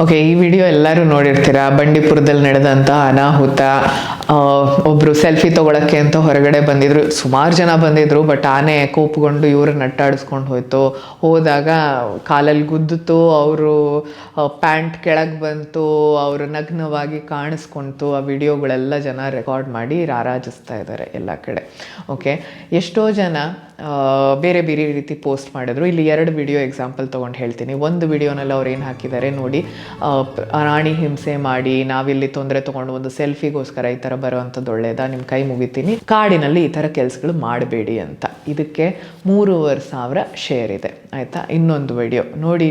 Okay, ಈ video ಎಲ್ಲರೂ ನೋಡಿರ್ತೀರಾ. ಬಂಡೀಪುರದಲ್ಲಿ ನಡೆದಂಥ ಅನಾಹುತ. ಒಬ್ಬರು ಸೆಲ್ಫಿ ತೊಗೊಳಕ್ಕೆ ಅಂತ ಹೊರಗಡೆ ಬಂದಿದ್ರು. ಸುಮಾರು ಜನ ಬಂದಿದ್ರು. ಬಟ್ ಆನೆ ಕೋಪಗೊಂಡು ಇವ್ರನ್ನ ಅಟ್ಟಾಡಿಸ್ಕೊಂಡು ಹೋದಾಗ ಕಾಲಲ್ಲಿ ಗುದ್ದಿತು, ಅವರು ಪ್ಯಾಂಟ್ ಕೆಳಗೆ ಬಂತು, ಅವರು ನಗ್ನವಾಗಿ ಕಾಣಿಸ್ಕೊಂತು. ಆ ವಿಡಿಯೋಗಳೆಲ್ಲ ಜನ ರೆಕಾರ್ಡ್ ಮಾಡಿ ರಾರಾಜಿಸ್ತಾ ಇದ್ದಾರೆ ಎಲ್ಲ ಕಡೆ. ಓಕೆ, ಎಷ್ಟೋ ಜನ ಬೇರೆ ಬೇರೆ ರೀತಿ ಪೋಸ್ಟ್ ಮಾಡಿದ್ರು. ಇಲ್ಲಿ 2 ವಿಡಿಯೋ ಎಕ್ಸಾಂಪಲ್ ತೊಗೊಂಡು ಹೇಳ್ತೀನಿ. ಒಂದು ವಿಡಿಯೋನಲ್ಲಿ ಅವ್ರು ಏನು ಹಾಕಿದ್ದಾರೆ ನೋಡಿ, ಪ್ರಾಣಿ ಹಿಂಸೆ ಮಾಡಿ ನಾವಿಲ್ಲಿ ತೊಂದರೆ ತೊಗೊಂಡು ಒಂದು ಸೆಲ್ಫಿಗೋಸ್ಕರ ಈ ಥರ ಬರೋವಂಥದ್ದು ಒಳ್ಳೆಯದಾ, ನಿಮ್ಮ ಕೈ ಮುಗಿತೀನಿ, ಕಾಡಿನಲ್ಲಿ ಈ ಥರ ಕೆಲಸಗಳು ಮಾಡಬೇಡಿ ಅಂತ. ಇದಕ್ಕೆ 3,500 ಶೇರ್ ಇದೆ, ಆಯಿತಾ. ಇನ್ನೊಂದು ವಿಡಿಯೋ ನೋಡಿ,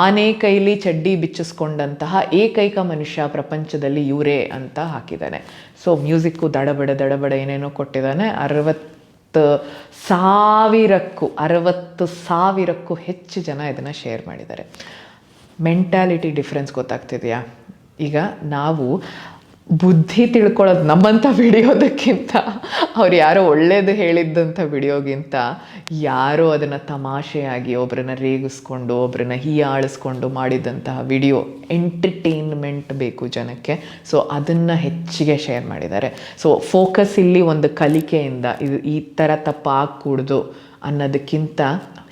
ಆನೆ ಕೈಲಿ ಚಡ್ಡಿ ಬಿಚ್ಚಿಸ್ಕೊಂಡಂತಹ ಏಕೈಕ ಮನುಷ್ಯ ಪ್ರಪಂಚದಲ್ಲಿ ಇವರೇ ಅಂತ ಹಾಕಿದ್ದಾನೆ. ಸೊ ಮ್ಯೂಸಿಕ್ಕು ದಡಬಡ ಏನೇನೋ ಕೊಟ್ಟಿದ್ದಾನೆ. 60,000ಕ್ಕೂ ಹೆಚ್ಚು ಜನ ಇದನ್ನು ಶೇರ್ ಮಾಡಿದ್ದಾರೆ. ಮೆಂಟ್ಯಾಲಿಟಿ ಡಿಫ್ರೆನ್ಸ್ ಗೊತ್ತಾಗ್ತಿದೆಯಾ? ಈಗ ನಾವು ಬುದ್ಧಿ ತಿಳ್ಕೊಳ್ಳೋದು ನಮ್ಮಂಥ ವಿಡಿಯೋದಕ್ಕಿಂತ, ಅವ್ರು ಯಾರೋ ಒಳ್ಳೇದು ಹೇಳಿದ್ದಂಥ ವಿಡಿಯೋಗಿಂತ ಯಾರೋ ಅದನ್ನು ತಮಾಷೆಯಾಗಿ ಒಬ್ಬರನ್ನ ರೇಗಿಸ್ಕೊಂಡು ಒಬ್ಬರನ್ನ ಹೀಯಾಳಿಸ್ಕೊಂಡು ಮಾಡಿದಂತಹ ವಿಡಿಯೋ, ಎಂಟರ್ಟೈನ್ಮೆಂಟ್ ಬೇಕು ಜನಕ್ಕೆ. ಸೊ ಅದನ್ನು ಹೆಚ್ಚಿಗೆ ಶೇರ್ ಮಾಡಿದ್ದಾರೆ. ಸೊ ಫೋಕಸ್ ಇಲ್ಲಿ ಒಂದು ಕಲಿಕೆಯಿಂದ ಇದು ಈ ಥರ ತಪ್ಪಾಗಕೂಡ್ದು ಅನ್ನೋದಕ್ಕಿಂತ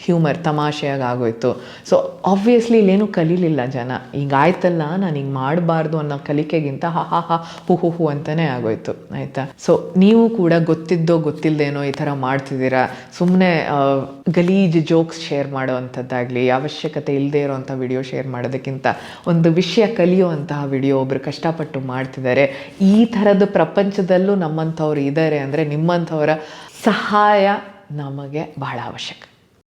ಹ್ಯೂಮರ್, ತಮಾಷೆಯಾಗಿ ಆಗೋಯ್ತು. ಸೊ ಆಬ್ವಿಯಸ್ಲಿ ಇಲ್ಲೇನು ಕಲೀಲಿಲ್ಲ ಜನ. ಹಿಂಗಾಯ್ತಲ್ಲ, ನಾನು ಹಿಂಗೆ ಮಾಡಬಾರ್ದು ಅನ್ನೋ ಕಲಿಕೆಗಿಂತ ಹೂ ಅಂತಲೇ ಆಗೋಯ್ತು, ಆಯಿತಾ. ಸೊ ನೀವು ಕೂಡ ಗೊತ್ತಿದ್ದೋ ಗೊತ್ತಿಲ್ಲದೇನೋ ಈ ಥರ ಮಾಡ್ತಿದ್ದೀರಾ. ಸುಮ್ಮನೆ ಗಲೀಜು ಜೋಕ್ಸ್ ಶೇರ್ ಮಾಡೋವಂಥದ್ದಾಗಲಿ, ಅವಶ್ಯಕತೆ ಇಲ್ಲದೆ ಇರೋವಂಥ ವಿಡಿಯೋ ಶೇರ್ ಮಾಡೋದಕ್ಕಿಂತ ಒಂದು ವಿಷಯ ಕಲಿಯುವಂತಹ ವಿಡಿಯೋ ಒಬ್ಬರು ಕಷ್ಟಪಟ್ಟು ಮಾಡ್ತಿದ್ದಾರೆ. ಈ ಥರದ ಪ್ರಪಂಚದಲ್ಲೂ ನಮ್ಮಂಥವ್ರು ಇದ್ದಾರೆ ಅಂದರೆ ನಿಮ್ಮಂಥವರ ಸಹಾಯ ನಮಗೆ ಬಹಳ ಅವಶ್ಯಕ.